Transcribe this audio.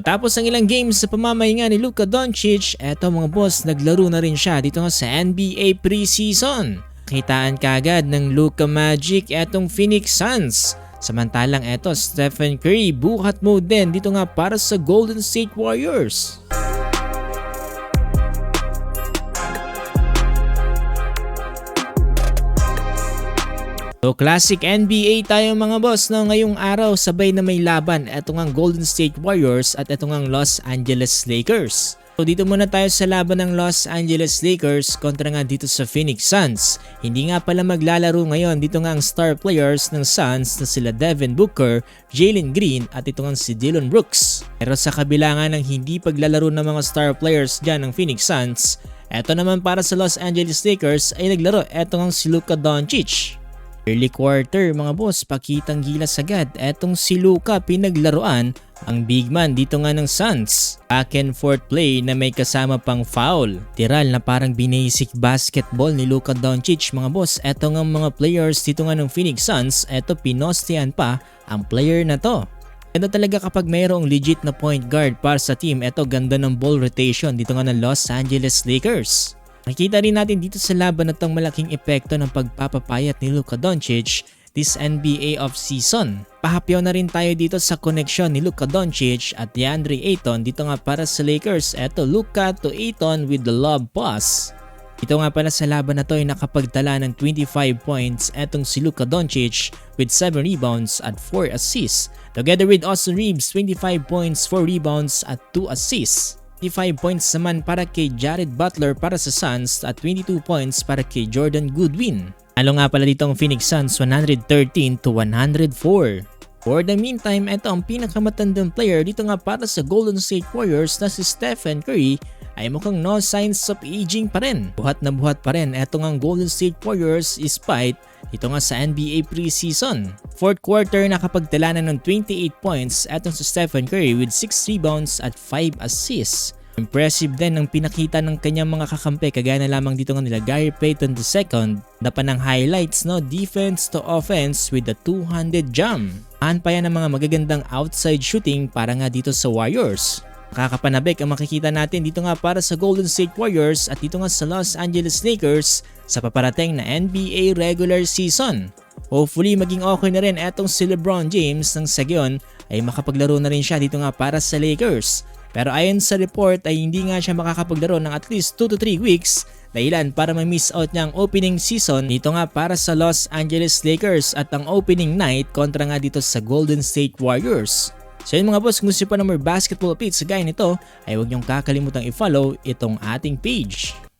Matapos ang ilang games sa pamamahinga ni Luka Doncic, eto mga boss, naglaro na rin siya dito nga sa NBA preseason. Kitaan kagad ng Luka Magic etong Phoenix Suns. Samantalang eto Stephen Curry buhat mode din dito nga para sa Golden State Warriors. So classic NBA tayo mga boss, no? Ngayong araw sabay na may laban eto ngang Golden State Warriors at eto ngang Los Angeles Lakers. So dito muna tayo sa laban ng Los Angeles Lakers kontra nga dito sa Phoenix Suns. Hindi nga pala maglalaro ngayon dito nga ang star players ng Suns na sila Devin Booker, Jalen Green at ito nga si Dillon Brooks. Pero sa kabila nga ng hindi paglalaro ng mga star players dyan ng Phoenix Suns, eto naman para sa Los Angeles Lakers ay naglaro eto nga si Luka Doncic. Early quarter mga boss, pakitang gilas agad etong si Luka pinaglaruan ang big man dito nga ng Suns. Back and forth play na may kasama pang foul. Tiral na parang basic basketball ni Luka Doncic mga boss. Eto nga mga players dito nga ng Phoenix Suns, eto pinostihan pa ang player na to. Ganda talaga kapag mayroong legit na point guard para sa team. Eto ganda ng ball rotation dito nga ng Los Angeles Lakers. Nakita rin natin dito sa laban na itong malaking epekto ng pagpapapayat ni Luka Doncic this NBA offseason. Pahapyaw na rin tayo dito sa koneksyon ni Luka Doncic at DeAndre Ayton dito nga para sa Lakers. Eto Luka to Ayton with the lob pass. Ito nga pala sa laban na to ay nakapagtala ng 25 points etong si Luka Doncic with 7 rebounds at 4 assists. Together with Austin Reeves, 25 points, 4 rebounds at 2 assists. 25 points naman para kay Jared Butler para sa Suns at 22 points para kay Jordan Goodwin. Halo nga pala dito ang Phoenix Suns 113-104. For the meantime, ito ang pinakamatandang player dito nga para sa Golden State Warriors na si Stephen Curry ay mukhang no signs of aging pa rin. Buhat na buhat pa rin ito nga ang Golden State Warriors despite ito nga sa NBA preseason. Fourth quarter nakapagtala na ng 28 points etong si Stephen Curry with 6 rebounds at 5 assists. Impressive din ang pinakita ng kanyang mga kakampi kagaya na lamang dito nga nila Gary Payton II na pa ng highlights, no, defense to offense with the two-handed jump. Aan pa yan ng mga magagandang outside shooting para nga dito sa Warriors. Kakapanabik ang makikita natin dito nga para sa Golden State Warriors at dito nga sa Los Angeles Lakers sa paparating na NBA regular season. Hopefully maging okay na rin etong si LeBron James nang sa gayon ay makapaglaro na rin siya dito nga para sa Lakers. Pero ayon sa report ay hindi nga siya makakapaglaro ng at least 2 to 3 weeks dahilan para ma-miss out niya ang opening season dito nga para sa Los Angeles Lakers at ang opening night kontra nga dito sa Golden State Warriors. So yun mga boss, kung gusto pa ng more basketball updates sa gaya nito ay huwag niyong kakalimutang i-follow itong ating page.